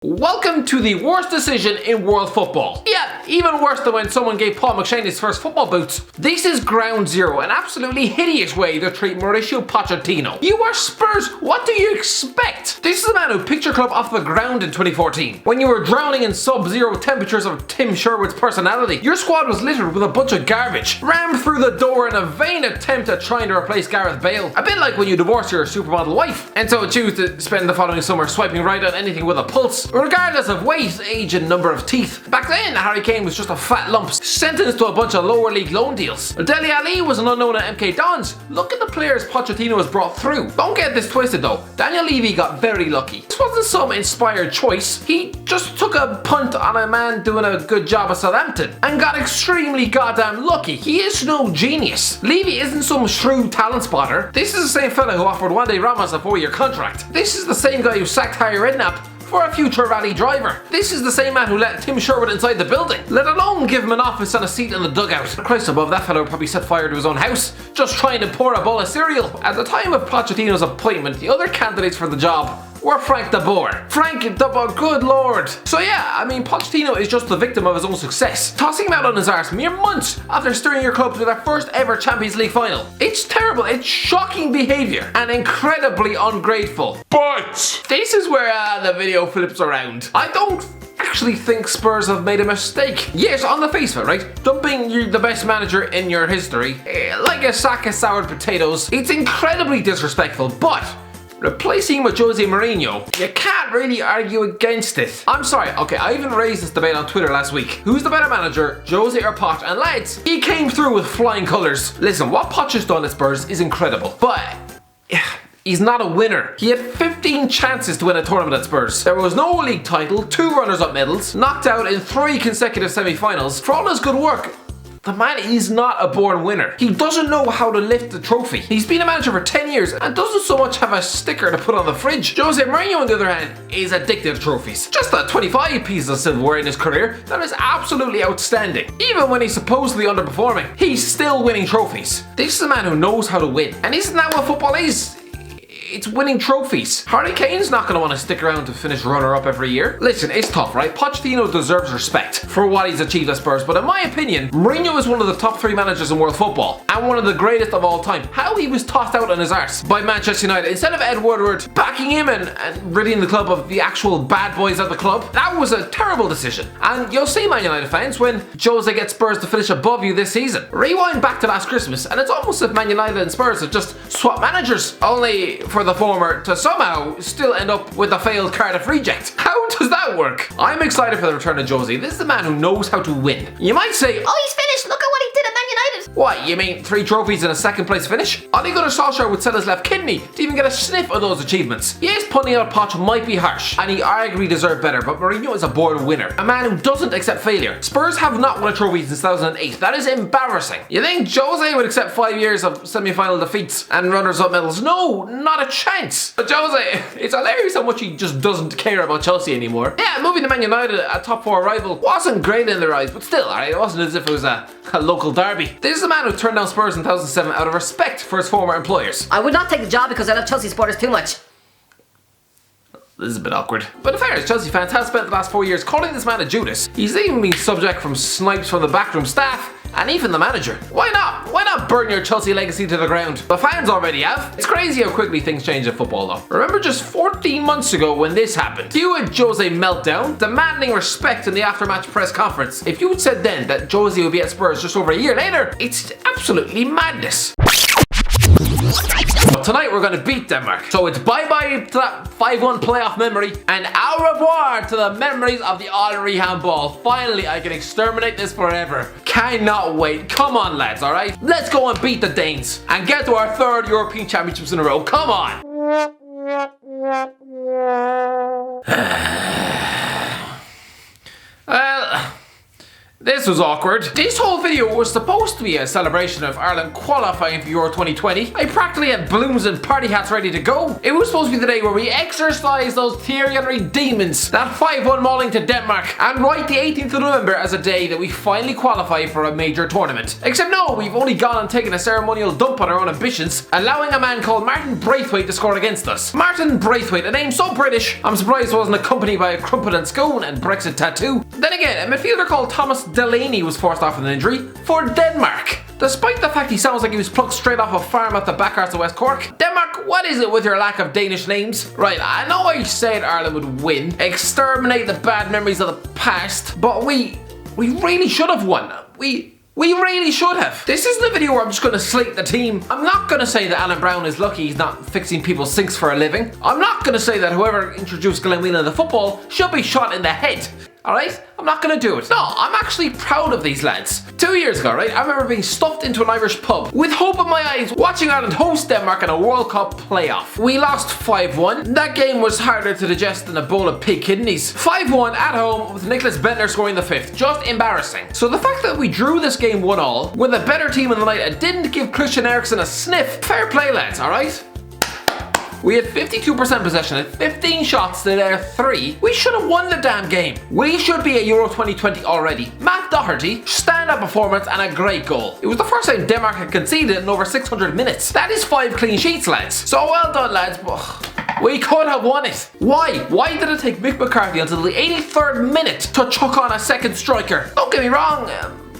Welcome to the worst decision in world football. Yeah, even worse than when someone gave Paul McShane his first football boots. This is ground zero, an absolutely hideous way to treat Mauricio Pochettino. You are Spurs, what do you expect? This is a man who picked your club off the ground in 2014. When you were drowning in sub-zero temperatures of Tim Sherwood's personality, your squad was littered with a bunch of garbage, rammed through the door in a vain attempt at trying to replace Gareth Bale. A bit like when you divorce your supermodel wife, and so choose to spend the following summer swiping right on anything with a pulse, regardless of weight, age and number of teeth. Back then, Harry Kane was just a fat lump, sentenced to a bunch of lower league loan deals. Dele Alli was an unknown at MK Dons. Look at the players Pochettino has brought through. Don't get this twisted though, Daniel Levy got very lucky. This wasn't some inspired choice, he just took a punt on a man doing a good job at Southampton, and got extremely goddamn lucky. He is no genius. Levy isn't some shrewd talent spotter. This is the same fella who offered Wande Ramos a 4-year contract. This is the same guy who sacked Harry Redknapp for a future rally driver. This is the same man who let Tim Sherwood inside the building, let alone give him an office and a seat in the dugout. Christ above, that fellow would probably set fire to his own house, just trying to pour a bowl of cereal. At the time of Pochettino's appointment, the other candidates for the job were Frank de Boer. Frank de Boer, good lord. So yeah, I mean, Pochettino is just the victim of his own success. Tossing him out on his arse mere months after steering your club to their first ever Champions League final. It's terrible, it's shocking behaviour, and incredibly ungrateful. But this is where the video flips around. I don't actually think Spurs have made a mistake. Yes, on the face of it, right? Dumping the best manager in your history, like a sack of soured potatoes, it's incredibly disrespectful, but replacing him with Jose Mourinho, you can't really argue against it. I'm sorry, okay, I even raised this debate on Twitter last week. Who's the better manager, Jose or Poch? And lads, he came through with flying colours. Listen, what Poch has done at Spurs is incredible, but he's not a winner. He had 15 chances to win a tournament at Spurs. There was no league title, 2 runners-up medals, knocked out in 3 consecutive semi-finals. For all his good work, the man is not a born winner. He doesn't know how to lift the trophy. He's been a manager for 10 years and doesn't so much have a sticker to put on the fridge. Jose Mourinho, on the other hand, is addicted to trophies. Just the 25 pieces of silverware in his career that is absolutely outstanding. Even when he's supposedly underperforming, he's still winning trophies. This is a man who knows how to win. And isn't that what football is? It's winning trophies. Harry Kane's not going to want to stick around to finish runner-up every year. Listen, it's tough, right? Pochettino deserves respect for what he's achieved at Spurs, but in my opinion, Mourinho is one of the top 3 managers in world football, and one of the greatest of all time. How he was tossed out on his arse by Manchester United, instead of Ed Woodward backing him and ridding the club of the actual bad boys at the club, that was a terrible decision. And you'll see, Man United fans, when Jose gets Spurs to finish above you this season. Rewind back to last Christmas, and it's almost as if Man United and Spurs have just swapped managers, only for the former to somehow still end up with a failed Cardiff reject. How does that work? I'm excited for the return of Jose. This is a man who knows how to win. You might say, oh, he's finished, look at what he did at Man United. What, you mean 3 trophies and a 2nd place finish? Ole Gunnar Solskjaer would sell his left kidney to even get a sniff of those achievements. Yes, punting out Poch might be harsh, and he arguably deserved better, but Mourinho is a born winner. A man who doesn't accept failure. Spurs have not won a trophy since 2008. That is embarrassing. You think Jose would accept 5 years of semi-final defeats and runners-up medals? No, not a chance. But Jose, it's hilarious how much he just doesn't care about Chelsea anymore. Yeah, moving to Man United, a top 4 rival, wasn't great in their eyes, but still, alright, it wasn't as if it was a local derby. This is a man who turned down Spurs in 2007 out of respect for his former employers. I would not take the job because I love Chelsea supporters too much. This is a bit awkward. But in fairness, Chelsea fans have spent the last 4 years calling this man a Judas. He's even been subject from snipes from the backroom staff, and even the manager. Why not? Why not burn your Chelsea legacy to the ground? The fans already have. It's crazy how quickly things change in football though. Remember just 14 months ago when this happened? You had Jose meltdown, demanding respect in the after-match press conference. If you had said then that Jose would be at Spurs just over a year later, it's absolutely madness. But tonight we're going to beat Denmark. So it's bye-bye to that 5-1 playoff memory, and au revoir to the memories of the Henri handball. Finally, I can exterminate this forever. Cannot wait. Come on, lads, alright? Let's go and beat the Danes and get to our 3rd European Championships in a row. Come on! Well, This was awkward. This whole video was supposed to be a celebration of Ireland qualifying for Euro 2020. I practically had balloons and party hats ready to go. It was supposed to be the day where we exercise those Thierry Henry demons. That 5-1 mauling to Denmark. And write the 18th of November as a day that we finally qualify for a major tournament. Except no, we've only gone and taken a ceremonial dump on our own ambitions, allowing a man called Martin Braithwaite to score against us. Martin Braithwaite, a name so British, I'm surprised it wasn't accompanied by a crumpet and scone and Brexit tattoo. Then again, a midfielder called Thomas Delaney was forced off with an injury for Denmark. Despite the fact he sounds like he was plucked straight off a farm at the backyards of West Cork. Denmark, what is it with your lack of Danish names? Right, I know I said Ireland would win, exterminate the bad memories of the past, but we really should have won. We really should have. This isn't a video where I'm just going to slate the team. I'm not going to say that Alan Brown is lucky he's not fixing people's sinks for a living. I'm not going to say that whoever introduced Glenn Whelan into football should be shot in the head. Alright? I'm not gonna do it. No, I'm actually proud of these lads. 2 years ago, right, I remember being stuffed into an Irish pub with hope in my eyes watching Ireland host Denmark in a World Cup playoff. We lost 5-1. That game was harder to digest than a bowl of pig kidneys. 5-1 at home with Nicholas Bentner scoring the 5th. Just embarrassing. So the fact that we drew this game 1-1 with a better team in the night and didn't give Christian Eriksen a sniff, fair play lads, alright? We had 52% possession and 15 shots to their 3. We should have won the damn game. We should be at Euro 2020 already. Matt Doherty, stand-up performance and a great goal. It was the first time Denmark had conceded in over 600 minutes. That is 5 clean sheets, lads. So well done, lads. We could have won it. Why? Why did it take Mick McCarthy until the 83rd minute to chuck on a second striker? Don't get me wrong.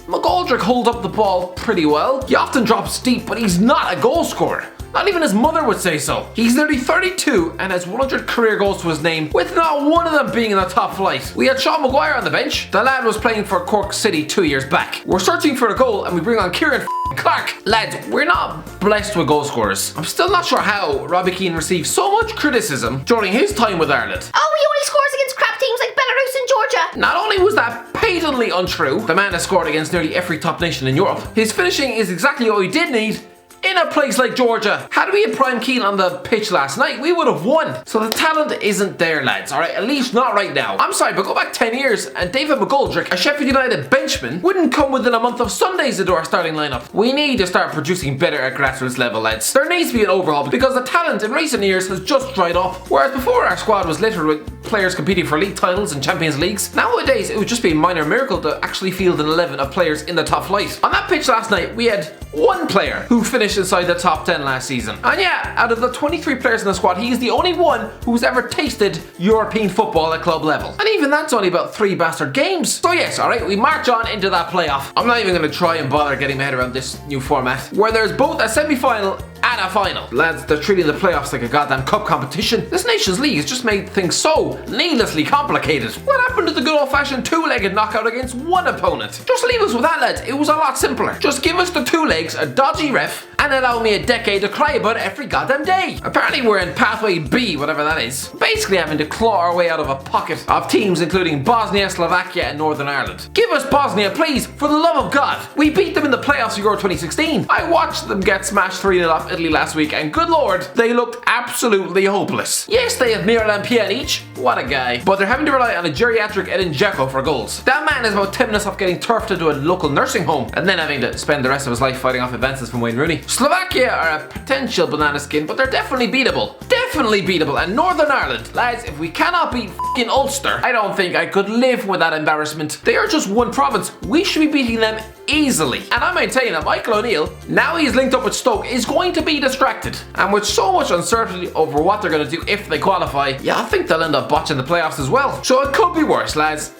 McGoldrick holds up the ball pretty well. He often drops deep, but he's not a goal scorer. Not even his mother would say so. He's nearly 32 and has 100 career goals to his name, with not one of them being in the top flight. We had Sean Maguire on the bench. The lad was playing for Cork City 2 years back. We're searching for a goal and we bring on Kieran Clark. Lads, we're not blessed with goal scorers. I'm still not sure how Robbie Keane received so much criticism during his time with Ireland. Oh, he only scores against crap teams like Belarus and Georgia. Not only was that patently untrue, the man has scored against nearly every top nation in Europe. His finishing is exactly what we did need in a place like Georgia. Had we had Prime Keane on the pitch last night, we would have won. So the talent isn't there, lads, alright? At least not right now. I'm sorry, but go back 10 years and David McGoldrick, a Sheffield United benchman, wouldn't come within a month of Sundays into our starting lineup. We need to start producing better at grassroots level, lads. There needs to be an overhaul because the talent in recent years has just dried up. Whereas before our squad was littered with players competing for league titles and Champions Leagues, nowadays it would just be a minor miracle to actually field an 11 of players in the top flight. On that pitch last night, we had one player who finished inside the top 10 last season. And yeah, out of the 23 players in the squad, he is the only one who's ever tasted European football at club level. And even that's only about 3 bastard games. So yes, alright, we march on into that playoff. I'm not even going to try and bother getting my head around this new format, where there's both a semi-final and a final. Lads, they're treating the playoffs like a goddamn cup competition. This Nations League has just made things so needlessly complicated. What happened to the good old-fashioned 2-legged knockout against one opponent? Just leave us with that, lads. It was a lot simpler. Just give us the 2 legs, a dodgy ref, and allow me a decade to cry about it every goddamn day. Apparently we're in pathway B, whatever that is. Basically having to claw our way out of a pocket of teams including Bosnia, Slovakia and Northern Ireland. Give us Bosnia, please, for the love of God. We beat them in the playoffs of Euro 2016. I watched them get smashed 3-0 off Italy last week and good lord, they looked absolutely hopeless. Yes, they have Miralem Pjanic, what a guy, but they're having to rely on a geriatric Edin Dzeko for goals. That man is about 10 minutes off getting turfed into a local nursing home and then having to spend the rest of his life fighting off advances from Wayne Rooney. Slovakia are a potential banana skin, but they're definitely beatable. Definitely beatable. And Northern Ireland, lads, if we cannot beat f***ing Ulster, I don't think I could live with that embarrassment. They are just one province. We should be beating them easily. And I maintain that Michael O'Neill, now he's linked up with Stoke, is going to be distracted. And with so much uncertainty over what they're going to do if they qualify, yeah, I think they'll end up botching the playoffs as well. So it could be worse, lads.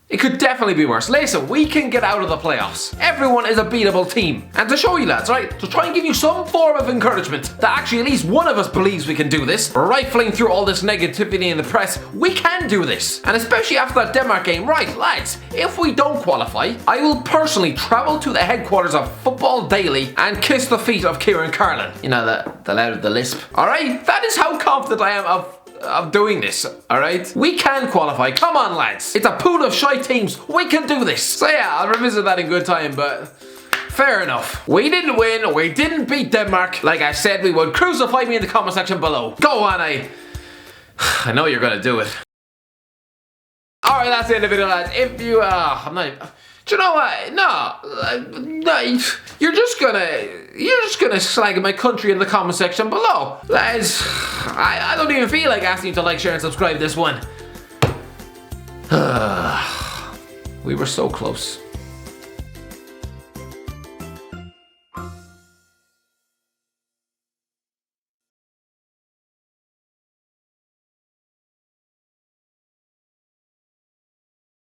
It could definitely be worse. Listen, we can get out of the playoffs. Everyone is a beatable team. And to show you lads, right, to try and give you some form of encouragement that actually at least one of us believes we can do this, rifling through all this negativity in the press, we can do this. And especially after that Denmark game, right, lads, if we don't qualify, I will personally travel to the headquarters of Football Daily and kiss the feet of Kieran Carlin. You know, the lad with the lisp. Alright, that is how confident I am of doing this, alright? We can qualify, come on lads. It's a pool of shy teams, we can do this. So yeah, I'll revisit that in good time, but fair enough. We didn't win, we didn't beat Denmark. Like I said we would. Crucify me in the comment section below. Go on, I know you're gonna do it. Alright, that's the end of the video, lads. If you, I'm not even, do you know what? No, you're just gonna slag my country in the comment section below. Lads, I don't even feel like asking you to like, share, and subscribe this one. We were so close.